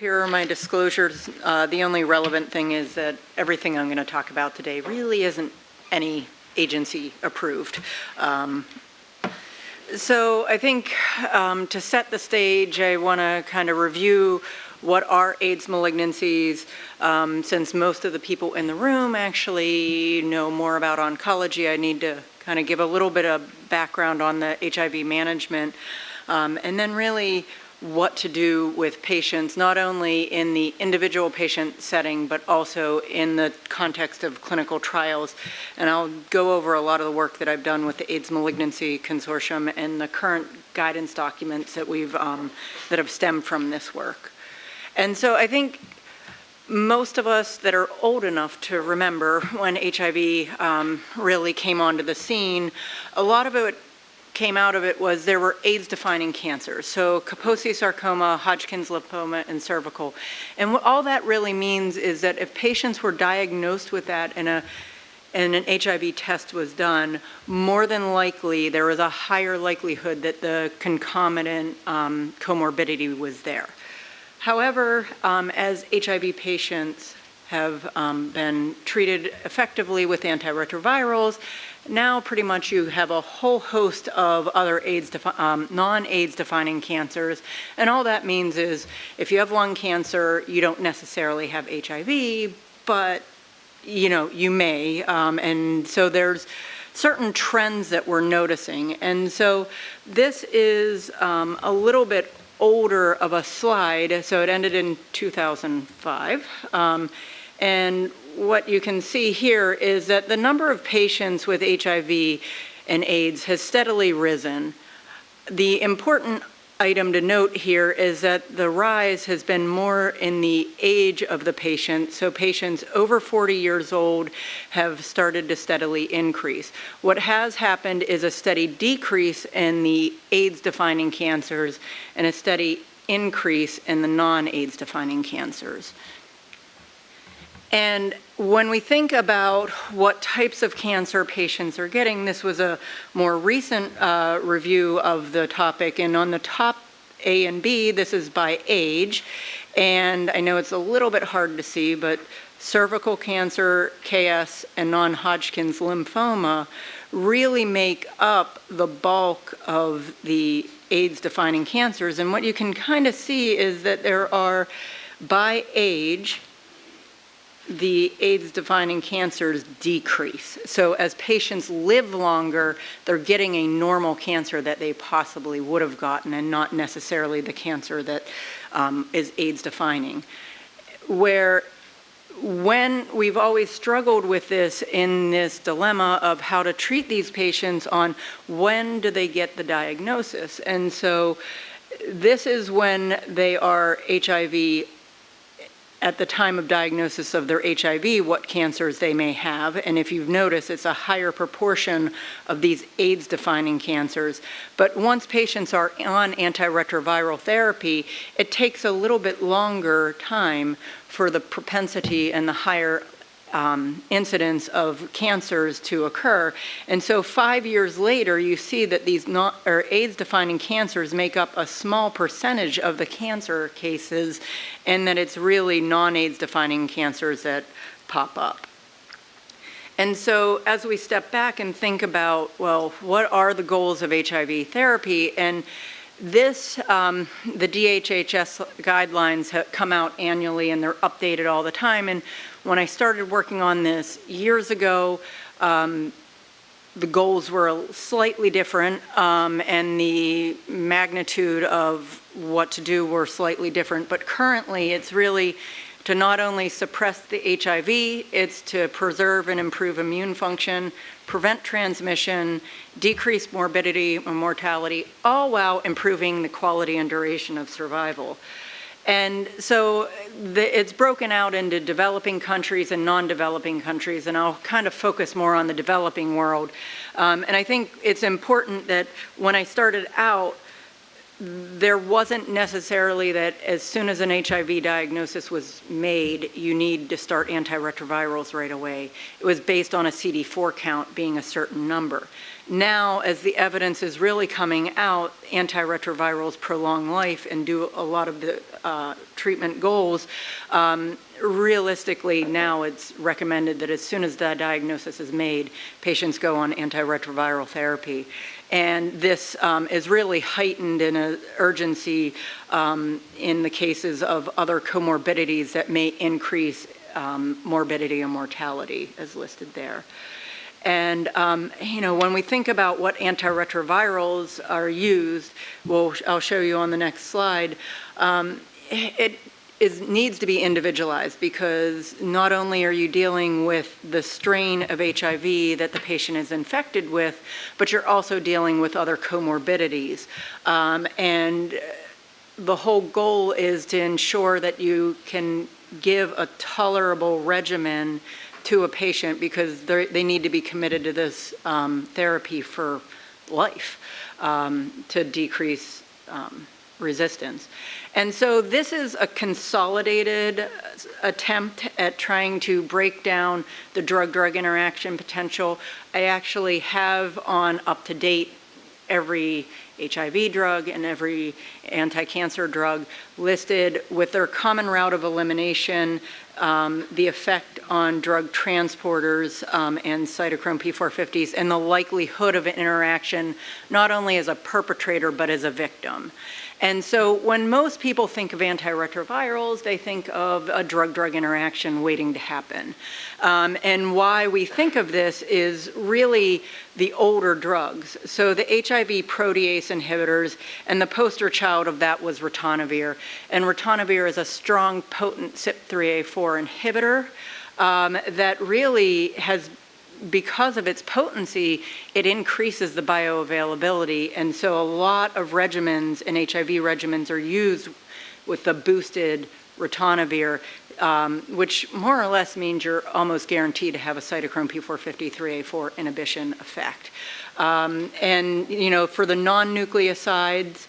Here are my disclosures. The only relevant thing is that everything I'm going to talk about today really isn't any agency approved. So I think to set the stage, I want to kind of review what are AIDS malignancies, since most of the people in the room actually know more about oncology. I need to kind of give a little bit of background on the HIV management, and then really what to do with patients, not only in the individual patient setting, but also in the context of clinical trials. And I'll go over a lot of the work that I've done with the AIDS Malignancy Consortium and the current guidance documents that that have stemmed from this work. And so I think most of us that are old enough to remember when HIV really came onto the scene, a lot of it came out of it was there were AIDS-defining cancers. So Kaposi sarcoma, Hodgkin's lymphoma, and cervical. And what all that really means is that if patients were diagnosed with that and an HIV test was done, more than likely there was a higher likelihood that the concomitant comorbidity was there. However, as HIV patients have been treated effectively with antiretrovirals, now pretty much you have a whole host of other non-AIDS defining cancers. And all that means is if you have lung cancer, you don't necessarily have HIV, but you may. And so there's certain trends that we're noticing. And so this is a little bit older of a slide. So it ended in 2005. And what you can see here is that the number of patients with HIV and AIDS has steadily risen. The important item to note here is that the rise has been more in the age of the patient. So patients over 40 years old have started to steadily increase. What has happened is a steady decrease in the AIDS-defining cancers and a steady increase in the non-AIDS defining cancers. And when we think about what types of cancer patients are getting, this was a more recent review of the topic. And on the top A and B, this is by age. And I know it's a little bit hard to see, but cervical cancer, KS, and non-Hodgkin's lymphoma really make up the bulk of the AIDS-defining cancers. And what you can kind of see is that there are, by age, the AIDS-defining cancers decrease. So as patients live longer, they're getting a normal cancer that they possibly would have gotten and not necessarily the cancer that is AIDS-defining. When we've always struggled with this in this dilemma of how to treat these patients on when do they get the diagnosis. And so this is when they are HIV at the time of diagnosis of their HIV, what cancers they may have. And if you've noticed, it's a higher proportion of these AIDS-defining cancers. But once patients are on antiretroviral therapy, it takes a little bit longer time for the propensity and the higher incidence of cancers to occur. And so 5 years later, you see that these AIDS-defining cancers make up a small percentage of the cancer cases, and that it's really non-AIDS defining cancers that pop up. And so as we step back and think about, well, what are the goals of HIV therapy? And this, the DHHS guidelines have come out annually and they're updated all the time. And when I started working on this years ago, the goals were slightly different, and the magnitude of what to do were slightly different. But currently, it's really to not only suppress the HIV, it's to preserve and improve immune function, prevent transmission, decrease morbidity or mortality, all while improving the quality and duration of survival. And so it's broken out into developing countries and non-developing countries, and I'll kind of focus more on the developing world. And I think it's important that when I started out, there wasn't necessarily that as soon as an HIV diagnosis was made, you need to start antiretrovirals right away. It was based on a CD4 count being a certain number. Now, as the evidence is really coming out, antiretrovirals prolong life and do a lot of the treatment goals. Realistically, now it's recommended that as soon as the diagnosis is made, patients go on antiretroviral therapy. And this is really heightened in an urgency in the cases of other comorbidities that may increase morbidity and mortality, as listed there. And, when we think about what antiretrovirals are used, I'll show you on the next slide, it needs to be individualized, because not only are you dealing with the strain of HIV that the patient is infected with, but you're also dealing with other comorbidities. And the whole goal is to ensure that you can give a tolerable regimen to a patient, because they need to be committed to this therapy for life to decrease resistance. And so this is a consolidated attempt at trying to break down the drug-drug interaction potential. I actually have on up-to-date every HIV drug and every anti-cancer drug listed with their common route of elimination, the effect on drug transporters and cytochrome P450s, and the likelihood of an interaction not only as a perpetrator but as a victim. And so when most people think of antiretrovirals, they think of a drug-drug interaction waiting to happen. And why we think of this is really the older drugs. So the HIV protease inhibitors, and the poster child of that was ritonavir. And ritonavir is a strong, potent CYP3A4 inhibitor that really has, because of its potency, it increases the bioavailability. And so a lot of regimens and HIV regimens are used with the boosted ritonavir, which more or less means you're almost guaranteed to have a cytochrome P450-3A4 inhibition effect. And, for the non-nucleosides,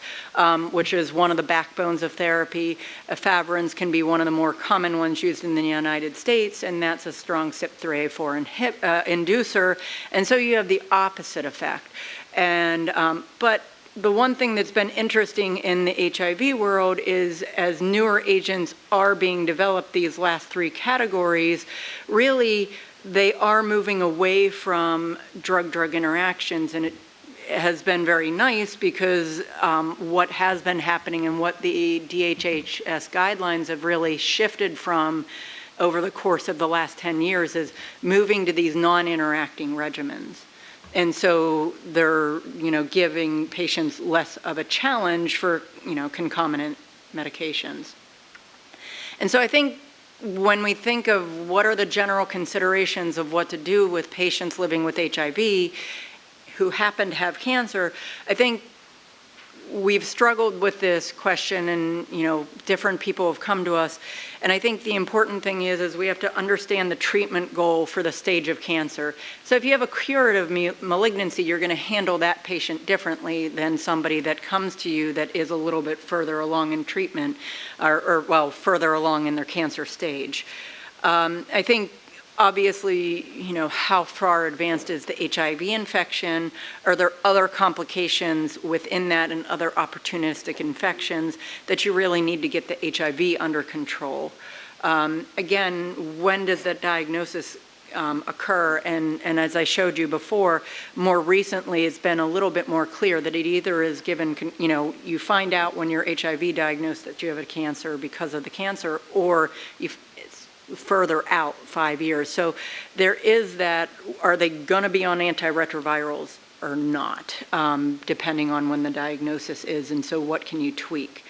which is one of the backbones of therapy, efavirenz can be one of the more common ones used in the United States, and that's a strong CYP3A4 inducer. And so you have the opposite effect. And, but the one thing that's been interesting in the HIV world is, as newer agents are being developed, these last three categories, really they are moving away from drug-drug interactions, and it has been very nice, because what has been happening and what the DHHS guidelines have really shifted from over the course of the last 10 years is moving to these non-interacting regimens. And so they're, giving patients less of a challenge for, concomitant medications. And so I think when we think of what are the general considerations of what to do with patients living with HIV who happen to have cancer, I think we've struggled with this question, and different people have come to us. And I think the important thing is we have to understand the treatment goal for the stage of cancer. So if you have a curative malignancy, you're going to handle that patient differently than somebody that comes to you that is a little bit further along in treatment, or further along in their cancer stage. I think obviously, how far advanced is the HIV infection? Are there other complications within that and other opportunistic infections that you really need to get the HIV under control? Again, when does that diagnosis occur? And as I showed you before, more recently it's been a little bit more clear that it either is given, you find out when you're HIV diagnosed that you have a cancer because of the cancer, or it's further out 5 years. So there is that, are they going to be on antiretrovirals or not, depending on when the diagnosis is, and so what can you tweak?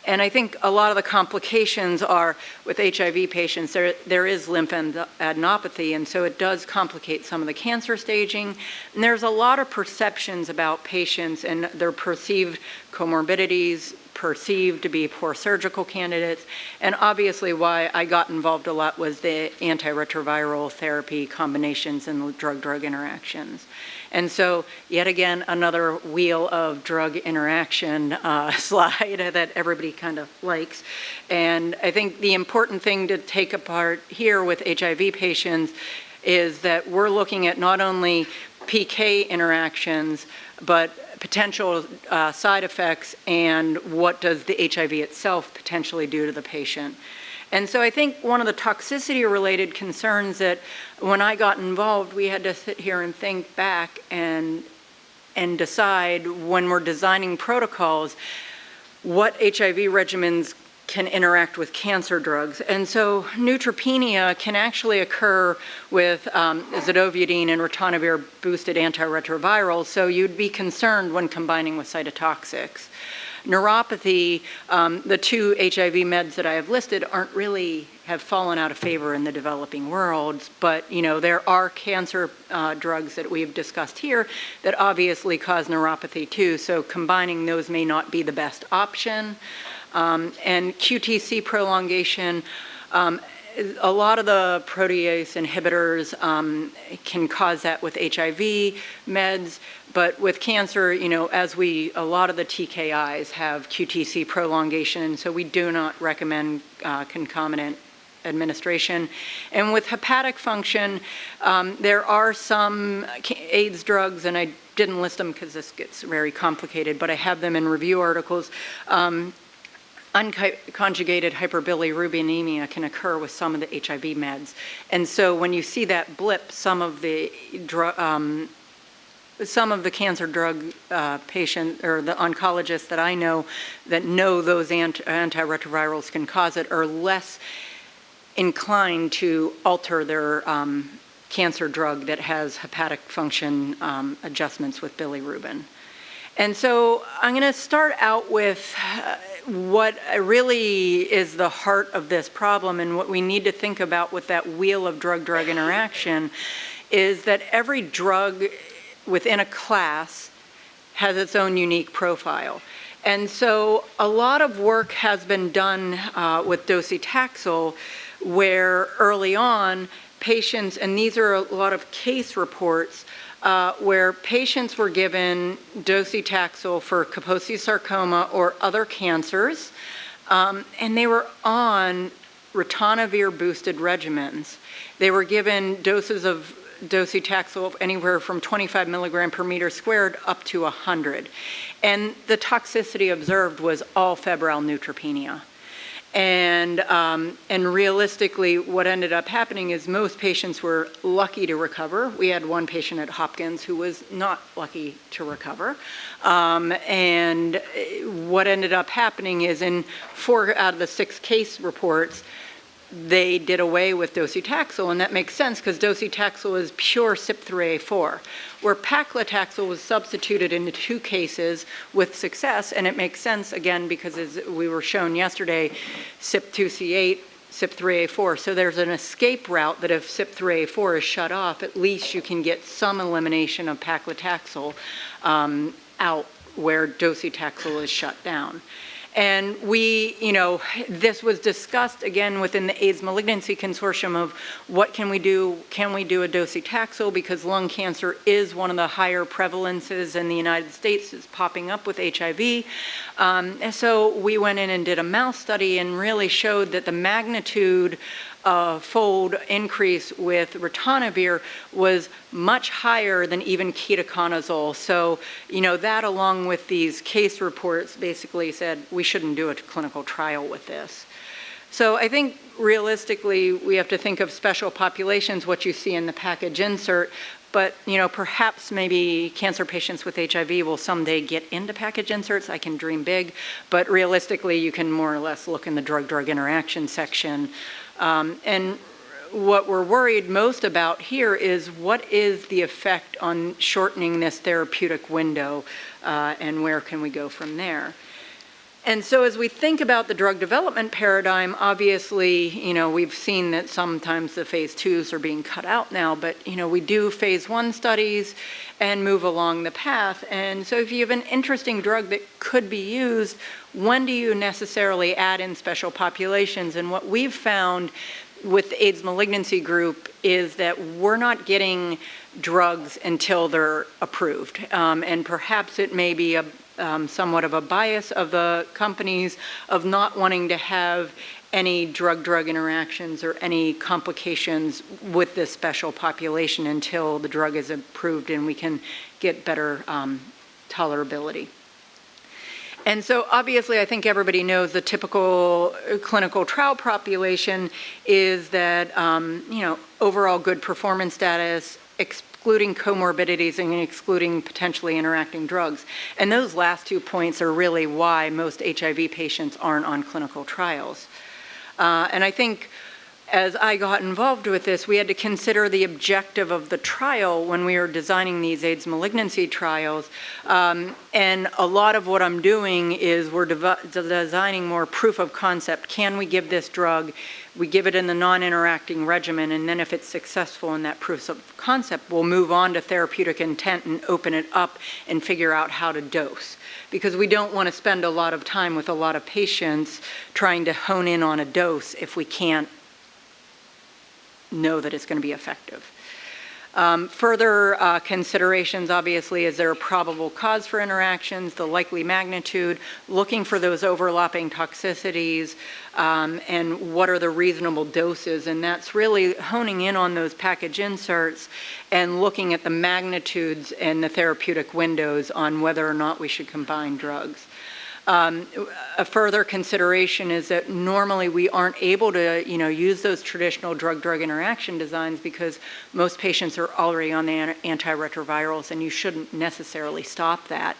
And I think a lot of the complications are with HIV patients, there is lymphadenopathy, and so it does complicate some of the cancer staging. And there's a lot of perceptions about patients and their perceived comorbidities, perceived to be poor surgical candidates. And obviously why I got involved a lot was the antiretroviral therapy combinations and the drug-drug interactions. And so yet again, another wheel of drug interaction slide that everybody kind of likes. And I think the important thing to take apart here with HIV patients is that we're looking at not only PK interactions, but potential side effects and what does the HIV itself potentially do to the patient. And so I think one of the toxicity-related concerns that when I got involved, we had to sit here and think back and decide when we're designing protocols what HIV regimens can interact with cancer drugs. And so neutropenia can actually occur with zidovudine and ritonavir boosted antiretrovirals, so you'd be concerned when combining with cytotoxics. Neuropathy, the two HIV meds that I have listed aren't really have fallen out of favor in the developing world, but there are cancer drugs that we've discussed here that obviously cause neuropathy too, so combining those may not be the best option. And QTC prolongation, a lot of the protease inhibitors can cause that with HIV meds, but with cancer, a lot of the TKIs have QTC prolongation, so we do not recommend concomitant administration. And with hepatic function, there are some AIDS drugs, and I didn't list them because this gets very complicated, but I have them in review articles. Unconjugated hyperbilirubinemia can occur with some of the HIV meds. And so when you see that blip, some of the cancer drug patients or the oncologists that I know that know those antiretrovirals can cause it are less inclined to alter their cancer drug that has hepatic function adjustments with bilirubin. And so I'm going to start out with what really is the heart of this problem, and what we need to think about with that wheel of drug-drug interaction is that every drug within a class has its own unique profile. And so a lot of work has been done with docetaxel, where early on patients, and these are a lot of case reports, where patients were given docetaxel for Kaposi sarcoma or other cancers, and they were on ritonavir-boosted regimens. They were given doses of docetaxel of anywhere from 25 milligram per meter squared up to 100. And the toxicity observed was all febrile neutropenia. And realistically, what ended up happening is most patients were lucky to recover. We had one patient at Hopkins who was not lucky to recover. And what ended up happening is in 4 out of the 6 case reports, they did away with docetaxel, and that makes sense because docetaxel is pure CYP3A4, where paclitaxel was substituted in 2 cases with success, and it makes sense, again, because as we were shown yesterday, CYP2C8, CYP3A4, so there's an escape route that if CYP3A4 is shut off, at least you can get some elimination of paclitaxel out where docetaxel is shut down. And this was discussed again within the AIDS Malignancy Consortium of what can we do a docetaxel, because lung cancer is one of the higher prevalences in the United States, is popping up with HIV. And so we went in and did a mouse study and really showed that the magnitude fold increase with ritonavir was much higher than even ketoconazole. So, that along with these case reports basically said we shouldn't do a clinical trial with this. So I think realistically we have to think of special populations, what you see in the package insert, but perhaps maybe cancer patients with HIV will someday get into package inserts. I can dream big, but realistically you can more or less look in the drug-drug interaction section. And what we're worried most about here is what is the effect on shortening this therapeutic window, and where can we go from there? And so as we think about the drug development paradigm, obviously, we've seen that sometimes the phase 2s are being cut out now, but, we do phase 1 studies and move along the path. And so if you have an interesting drug that could be used, when do you necessarily add in special populations? And what we've found with the AIDS malignancy group is that we're not getting drugs until they're approved. And perhaps it may be somewhat of a bias of the companies of not wanting to have any drug-drug interactions or any complications with this special population until the drug is approved and we can get better tolerability. And so obviously I think everybody knows the typical clinical trial population is that, overall good performance status, excluding comorbidities and excluding potentially interacting drugs. And those last 2 points are really why most HIV patients aren't on clinical trials. And I think as I got involved with this, we had to consider the objective of the trial when we were designing these AIDS malignancy trials. And a lot of what I'm doing is we're designing more proof of concept. Can we give this drug? We give it in the non-interacting regimen, and then if it's successful in that proof of concept, we'll move on to therapeutic intent and open it up and figure out how to dose. Because we don't want to spend a lot of time with a lot of patients trying to hone in on a dose if we can't know that it's going to be effective. Further considerations, obviously, is there a probable cause for interactions, the likely magnitude, looking for those overlapping toxicities, and what are the reasonable doses, and that's really honing in on those package inserts and looking at the magnitudes and the therapeutic windows on whether or not we should combine drugs. A further consideration is that normally we aren't able to, use those traditional drug-drug interaction designs because most patients are already on the antiretrovirals, and you shouldn't necessarily stop that.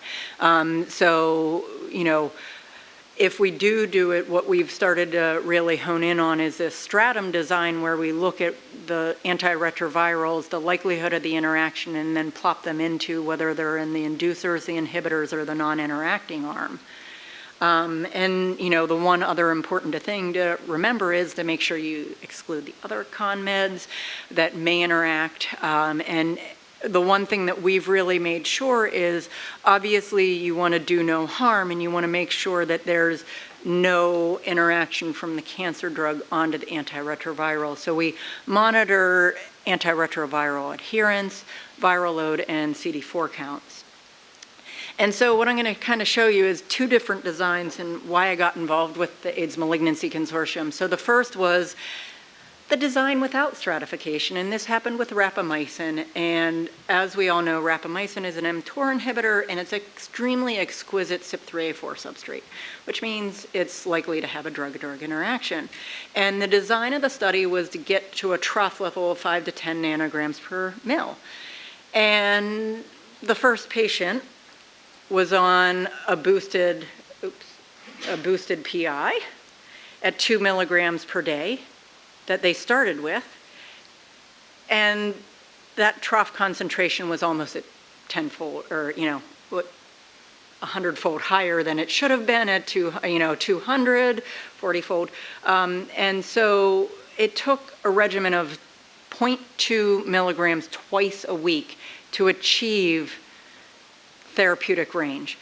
If we do it, what we've started to really hone in on is this stratum design where we look at the antiretrovirals, the likelihood of the interaction, and then plop them into whether they're in the inducers, the inhibitors, or the non-interacting arm. The one other important thing to remember is to make sure you exclude the other con meds that may interact. And the one thing that we've really made sure is obviously you want to do no harm, and you want to make sure that there's no interaction from the cancer drug onto the antiretroviral. So we monitor antiretroviral adherence, viral load, and CD4 counts. And so what I'm going to kind of show you is 2 different designs and why I got involved with the AIDS Malignancy Consortium. So the first was the design without stratification, and this happened with rapamycin. And as we all know, rapamycin is an mTOR inhibitor, and it's an extremely exquisite CYP3A4 substrate, which means it's likely to have a drug-drug interaction. And the design of the study was to get to a trough level of 5 to 10 nanograms per mil. And the first patient was on a boosted PI at 2 milligrams per day that they started with, and that trough concentration was almost at 10-fold, or 100-fold higher than it should have been at 200, 40-fold. And so it took a regimen of 0.2 milligrams twice a week to achieve therapeutic range.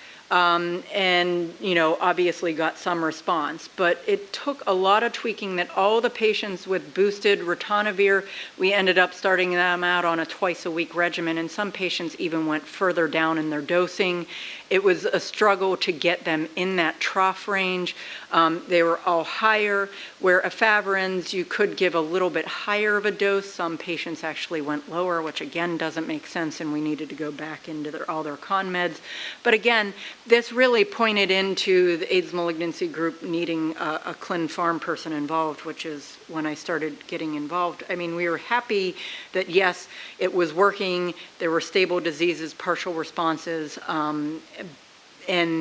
Obviously got some response, but it took a lot of tweaking that all the patients with boosted ritonavir, we ended up starting them out on a twice-a-week regimen, and some patients even went further down in their dosing. It was a struggle to get them in that trough range. They were all higher, where efavirenz, you could give a little bit higher of a dose. Some patients actually went lower, which again doesn't make sense, and we needed to go back into all their con meds. But again, this really pointed into the AIDS malignancy group needing a clin pharm person involved, which is when I started getting involved. I mean, we were happy that yes, it was working, there were stable diseases, partial responses, and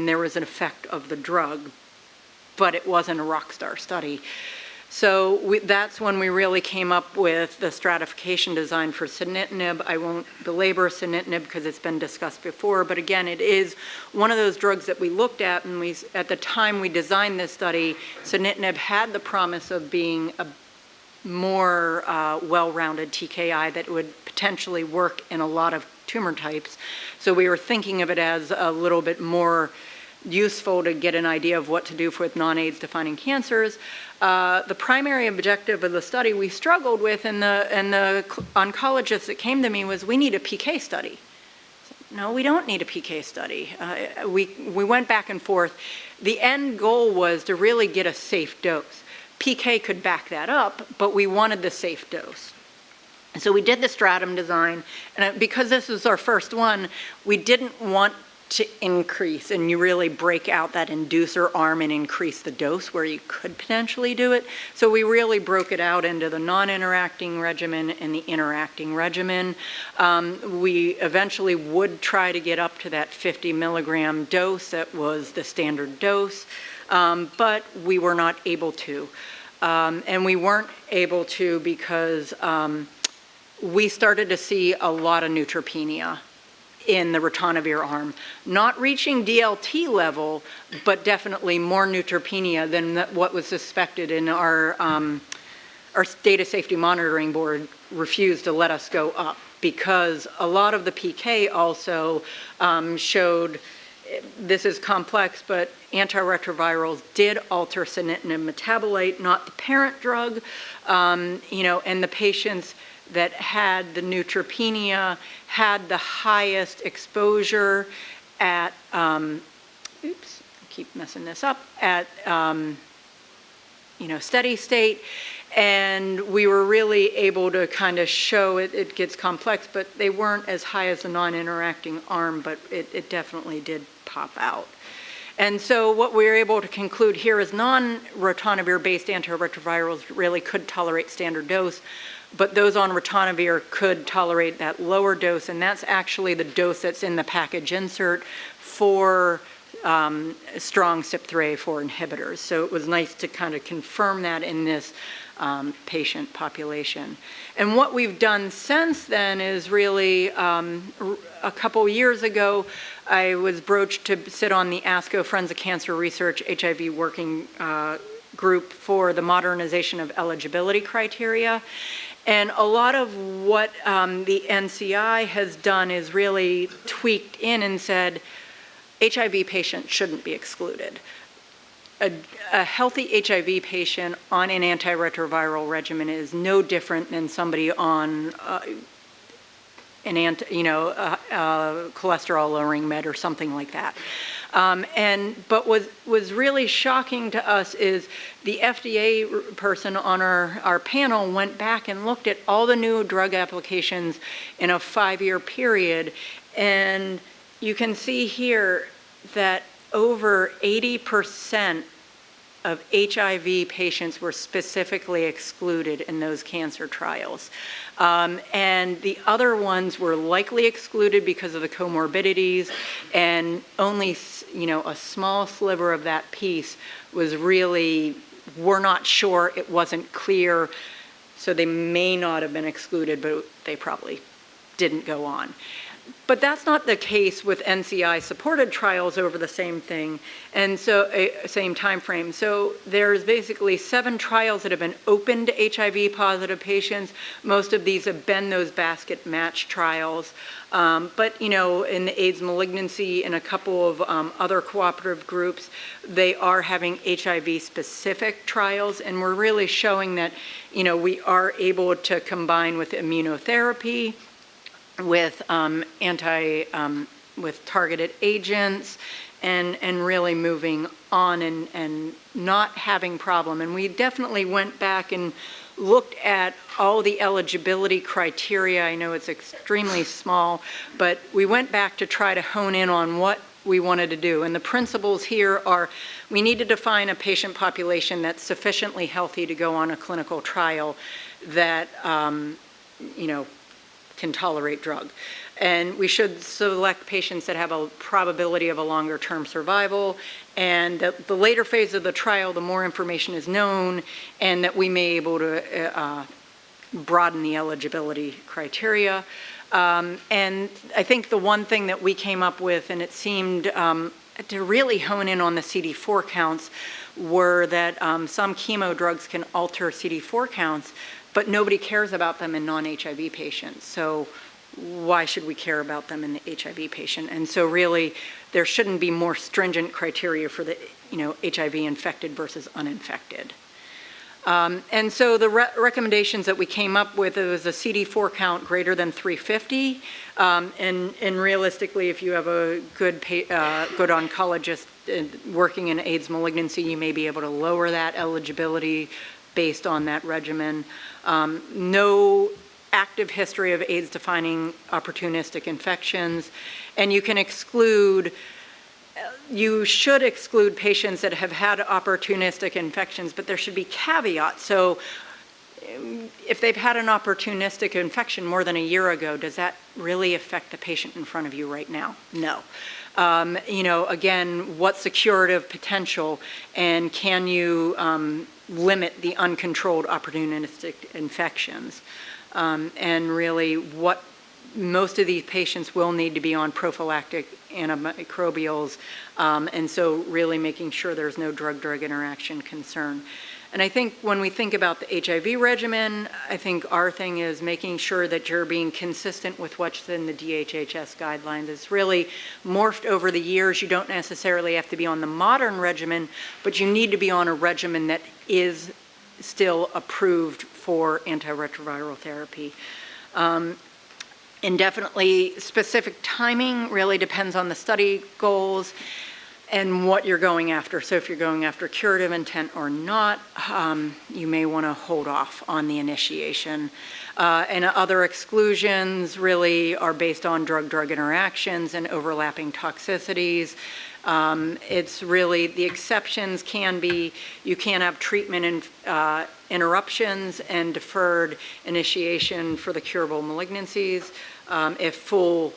there was an effect of the drug, but it wasn't a rock star study. So that's when we really came up with the stratification design for sunitinib. I won't belabor sunitinib because it's been discussed before, but again, it is one of those drugs that we looked at, and at the time we designed this study, sunitinib had the promise of being a more well-rounded TKI that would potentially work in a lot of tumor types. So we were thinking of it as a little bit more useful to get an idea of what to do with non-AIDS defining cancers. The primary objective of the study we struggled with, and the oncologist that came to me was, we need a PK study. No, we don't need a PK study. We went back and forth. The end goal was to really get a safe dose. PK could back that up, but we wanted the safe dose. And so we did the stratum design, and because this was our first one, we didn't want to increase and you really break out that inducer arm and increase the dose where you could potentially do it. So we really broke it out into the non-interacting regimen and the interacting regimen. We eventually would try to get up to that 50 milligram dose that was the standard dose, but we were not able to. And we weren't able to because we started to see a lot of neutropenia in the ritonavir arm, not reaching DLT level, but definitely more neutropenia than what was suspected. In our data safety monitoring board refused to let us go up because a lot of the PK also showed, this is complex, but antiretrovirals did alter sunitinib metabolite, not the parent drug, and the patients that had the neutropenia had the highest exposure at, oops, I keep messing this up, at, steady state. And we were really able to kind of show it gets complex, but they weren't as high as the non-interacting arm, but it definitely did pop out. And so what we were able to conclude here is non-ritonavir-based antiretrovirals really could tolerate standard dose, but those on ritonavir could tolerate that lower dose, and that's actually the dose that's in the package insert for strong CYP3A4 inhibitors. So it was nice to kind of confirm that in this patient population. And what we've done since then is really, a couple years ago, I was broached to sit on the ASCO Friends of Cancer Research HIV working group for the modernization of eligibility criteria. And a lot of what the NCI has done is really tweaked in and said, HIV patients shouldn't be excluded. A healthy HIV patient on an antiretroviral regimen is no different than somebody on cholesterol-lowering med or something like that. But what was really shocking to us is the FDA person on our panel went back and looked at all the new drug applications in a 5-year period, and you can see here that over 80% of HIV patients were specifically excluded in those cancer trials. And the other ones were likely excluded because of the comorbidities, and only a small sliver of that piece was really, we're not sure, it wasn't clear, so they may not have been excluded, but they probably didn't go on. But that's not the case with NCI-supported trials over the same thing, and so same time frame. So there's basically 7 trials that have been open to HIV-positive patients. Most of these have been those basket match trials. But in the AIDS malignancy and a couple of other cooperative groups, they are having HIV-specific trials, and we're really showing that we are able to combine with immunotherapy, with with targeted agents, and really moving on and not having problem. And we definitely went back and looked at all the eligibility criteria. I know it's extremely small, but we went back to try to hone in on what we wanted to do. And the principles here are, we need to define a patient population that's sufficiently healthy to go on a clinical trial that can tolerate drug. And we should select patients that have a probability of a longer term survival and that the later phase of the trial, the more information is known, and that we may be able to broaden the eligibility criteria. And I think the one thing that we came up with, and it seemed to really hone in on the CD4 counts, were that some chemo drugs can alter CD4 counts, but nobody cares about them in non-HIV patients. So why should we care about them in the HIV patient? And so really, there shouldn't be more stringent criteria for the HIV infected versus uninfected. And so the recommendations that we came up with, it was a CD4 count greater than 350. And realistically, if you have a good oncologist working in AIDS malignancy, you may be able to lower that eligibility based on that regimen. No active history of AIDS-defining opportunistic infections. And you can exclude, you should exclude patients that have had opportunistic infections, but there should be caveats. So if they've had an opportunistic infection more than a year ago, does that really affect the patient in front of you right now? No. Again, what's the curative potential, and can you limit the uncontrolled opportunistic infections? And really, what most of these patients will need to be on prophylactic antimicrobials, and so really making sure there's no drug-drug interaction concern. And I think when we think about the HIV regimen, I think our thing is making sure that you're being consistent with what's in the DHHS guidelines. It's really morphed over the years. You don't necessarily have to be on the modern regimen, but you need to be on a regimen that is still approved for antiretroviral therapy. And definitely specific timing really depends on the study goals and what you're going after. So if you're going after curative intent or not, you may want to hold off on the initiation. And other exclusions really are based on drug-drug interactions and overlapping toxicities. It's really, the exceptions can be, you can have treatment interruptions and deferred initiation for the curable malignancies if full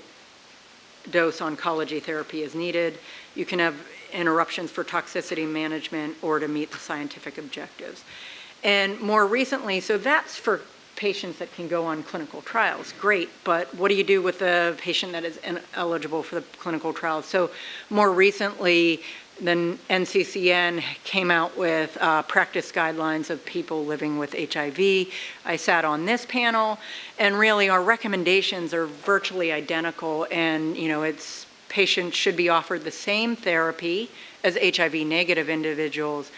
dose oncology therapy is needed. You can have interruptions for toxicity management or to meet the scientific objectives. And more recently, so that's for patients that can go on clinical trials, great, but what do you do with the patient that is eligible for the clinical trials? So more recently, the NCCN came out with practice guidelines of people living with HIV. I sat on this panel, and really our recommendations are virtually identical, and it's patients should be offered the same therapy as HIV negative individuals,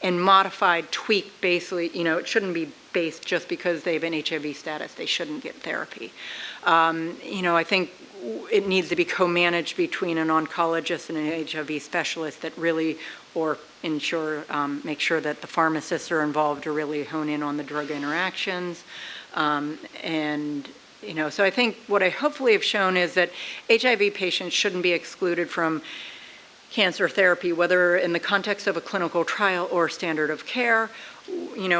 and modified, tweaked, basically, it shouldn't be based just because they have an HIV status, they shouldn't get therapy. I think it needs to be co-managed between an oncologist and an HIV specialist that really, or make sure that the pharmacists are involved to really hone in on the drug interactions. So I think what I hopefully have shown is that HIV patients shouldn't be excluded from cancer therapy, whether in the context of a clinical trial or standard of care.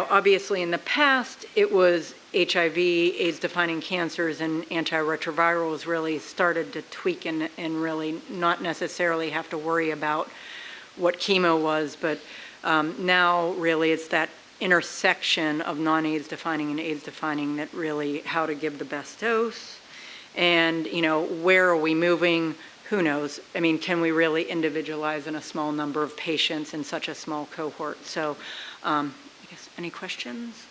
Obviously in the past, it was HIV, AIDS-defining cancers, and antiretrovirals really started to tweak and really not necessarily have to worry about what chemo was, but now really it's that intersection of non-AIDS defining and AIDS defining that really how to give the best dose. And, where are we moving? Who knows? I mean, can we really individualize in a small number of patients in such a small cohort? So, I guess, any questions?